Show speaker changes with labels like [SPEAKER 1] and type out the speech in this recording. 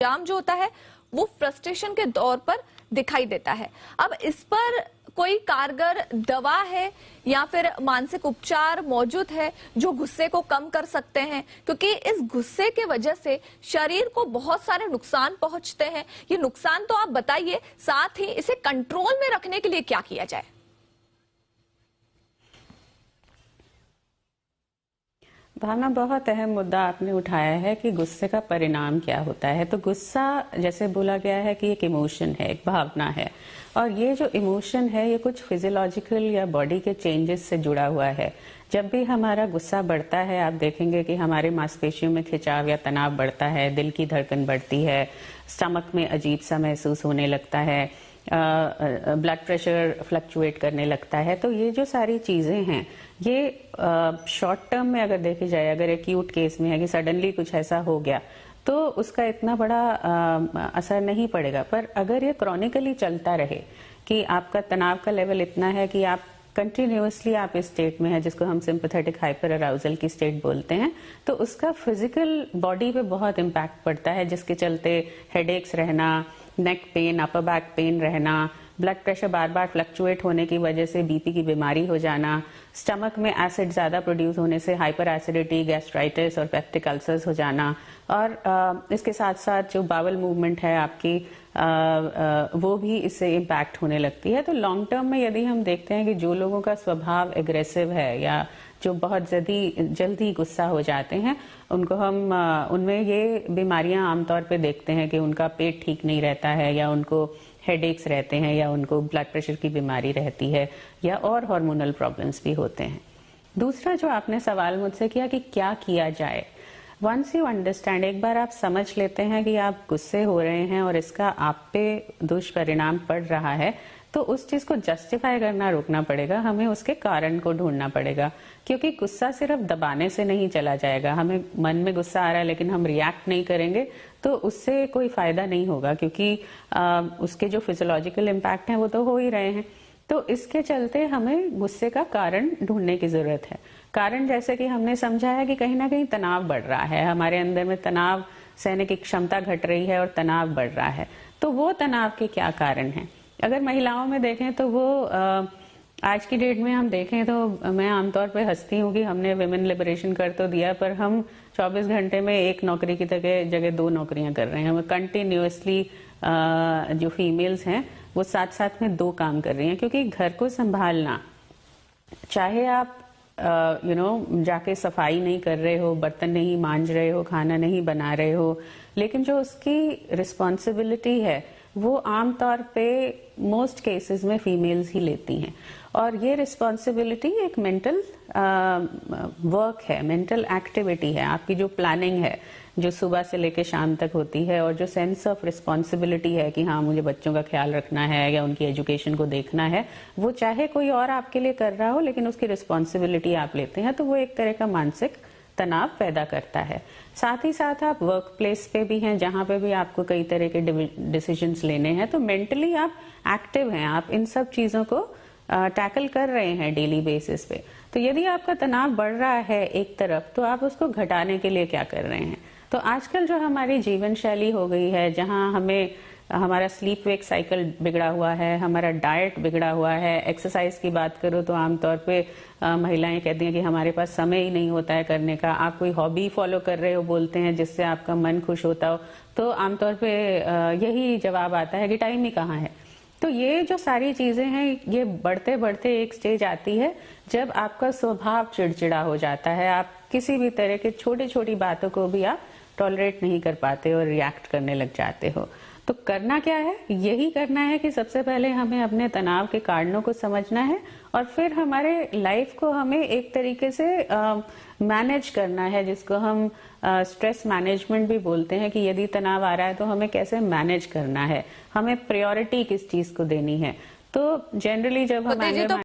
[SPEAKER 1] जाम जो होता है वो फ्रस्ट्रेशन के दौर पर दिखाई देता है। अब इस पर कोई कारगर दवा है या फिर मानसिक उपचार मौजूद है जो गुस्से को कम कर सकते हैं? क्योंकि इस गुस्से के वजह से शरीर को बहुत सारे नुकसान पहुंचते हैं। ये नुकसान तो आप बताइए, साथ ही इसे कंट्रोल में रखने के लिए क्या किया जाए?
[SPEAKER 2] भावना, बहुत अहम मुद्दा आपने उठाया है कि गुस्से का परिणाम क्या होता है। तो गुस्सा, जैसे बोला गया है कि एक इमोशन है, एक भावना है, और ये जो इमोशन है ये कुछ फिजियोलॉजिकल या बॉडी के चेंजेस से जुड़ा हुआ है। जब भी हमारा गुस्सा बढ़ता है, आप देखेंगे कि हमारे मांसपेशियों में खिंचाव या तनाव बढ़ता है, दिल की धड़कन बढ़ती है, स्टमक में अजीब सा महसूस होने लगता है, ब्लड प्रेशर फ्लक्चुएट करने लगता है। तो ये जो सारी चीजें हैं ये शॉर्ट टर्म में अगर देखी जाए, अगर एक्यूट केस में है कि सडनली कुछ ऐसा हो गया तो उसका इतना बड़ा असर नहीं पड़ेगा। पर अगर ये क्रॉनिकली चलता रहे कि आपका तनाव का लेवल इतना है कि आप कंटिन्यूअसली आप इस स्टेट में है, जिसको हम सिंपैथेटिक हाइपर अराउजल की स्टेट बोलते हैं, तो उसका फिजिकल बॉडी पे बहुत इम्पैक्ट पड़ता है, जिसके चलते हेडेक्स रहना, neck pain, upper back pain रहना, ब्लड प्रेशर बार बार फ्लक्चुएट होने की वजह से बीपी की बीमारी हो जाना, स्टमक में एसिड ज्यादा प्रोड्यूस होने से हाइपर एसिडिटी, गैस्ट्राइटिस और पेप्टिक अल्सर्स हो जाना, और इसके साथ साथ जो बावल मूवमेंट है आपकी वो भी इससे इम्पैक्ट होने लगती है। तो लॉन्ग टर्म में यदि हम देखते हैं कि जो लोगों का स्वभाव एग्रेसिव है या जो बहुत जल्दी गुस्सा हो जाते हैं, उनको हम उनमें ये बीमारियां आमतौर पे देखते हैं कि उनका पेट ठीक नहीं रहता है, या उनको हेडेक्स रहते हैं, या उनको ब्लड प्रेशर की बीमारी रहती है, या और हार्मोनल प्रॉब्लम्स भी होते हैं। दूसरा जो आपने सवाल मुझसे किया कि क्या किया जाए, वंस यू अंडरस्टैंड, एक बार आप समझ लेते हैं कि आप गुस्से हो रहे हैं और इसका आप पे दुष्परिणाम पड़ रहा है, तो उस चीज को जस्टिफाई करना रोकना पड़ेगा। हमें उसके कारण को ढूंढना पड़ेगा, क्योंकि गुस्सा सिर्फ दबाने से नहीं चला जाएगा। हमें मन में गुस्सा आ रहा है लेकिन हम रिएक्ट नहीं करेंगे तो उससे कोई फायदा नहीं होगा, क्योंकि उसके जो फिजियोलॉजिकल इम्पैक्ट हैं वो तो हो ही रहे हैं। तो इसके चलते हमें गुस्से का कारण ढूंढने की जरूरत है। कारण जैसे कि हमने समझा है कि कहीं ना कहीं तनाव बढ़ रहा है, हमारे अंदर में तनाव सहने की क्षमता घट रही है और तनाव बढ़ रहा है। तो वो तनाव के क्या कारण हैं? अगर महिलाओं में देखें तो वो आज की डेट में हम देखें तो मैं आमतौर पे हंसती हूँ कि हमने विमेन लिबरेशन कर तो दिया, पर हम 24 घंटे में एक नौकरी की जगह 2 नौकरियां कर रहे हैं। हम कंटिन्यूअसली जो फीमेल्स हैं वो साथ साथ में 2 काम कर रही हैं, क्योंकि घर को संभालना, चाहे आप जाके सफाई नहीं कर रहे हो, बर्तन नहीं मांज रहे हो, खाना नहीं बना रहे हो, लेकिन जो उसकी रिस्पॉन्सिबिलिटी है वो आमतौर पे मोस्ट केसेस में फीमेल्स ही लेती हैं। और ये रिस्पॉन्सिबिलिटी एक मेंटल वर्क है, मेंटल एक्टिविटी है। आपकी जो प्लानिंग है, जो सुबह से लेकर शाम तक होती है, और जो सेंस ऑफ रिस्पॉन्सिबिलिटी है कि हाँ मुझे बच्चों का ख्याल रखना है या उनकी एजुकेशन को देखना है, वो चाहे कोई और आपके लिए कर रहा हो लेकिन उसकी रिस्पॉन्सिबिलिटी आप लेते हैं, तो वो एक तरह का मानसिक तनाव पैदा करता है। साथ ही साथ आप वर्क प्लेस पे भी हैं, जहां पे भी आपको कई तरह के डिसीजंस लेने हैं, तो मेंटली आप एक्टिव हैं, आप इन सब चीजों को टैकल कर रहे हैं डेली बेसिस पे। तो यदि आपका तनाव बढ़ रहा है एक तरफ, तो आप उसको घटाने के लिए क्या कर रहे हैं? तो आजकल जो हमारी जीवन शैली हो गई है, जहां हमारा स्लीप वेक साइकिल बिगड़ा हुआ है, हमारा डाइट बिगड़ा हुआ है, एक्सरसाइज की बात करो तो आमतौर पे महिलाएं कहती हैं कि हमारे पास समय ही नहीं होता है करने का। आप कोई हॉबी फॉलो कर रहे हो बोलते हैं जिससे आपका मन खुश होता हो, तो आमतौर पे यही जवाब आता है कि टाइम ही कहाँ है। तो ये जो सारी चीजें हैं, ये बढ़ते बढ़ते एक स्टेज आती है जब आपका स्वभाव चिड़चिड़ा हो जाता है। आप किसी भी तरह के छोटी छोटी बातों को भी आप टॉलरेट नहीं कर पाते और रिएक्ट करने लग जाते हो। तो करना क्या है? यही करना है कि सबसे पहले हमें अपने तनाव के कारणों को समझना है, और फिर हमारे लाइफ को हमें एक तरीके से मैनेज करना है, जिसको हम स्ट्रेस मैनेजमेंट भी बोलते हैं, कि यदि तनाव आ रहा है तो हमें कैसे मैनेज करना है, हमें प्रायोरिटी किस चीज को देनी है। तो जनरली जब हमारे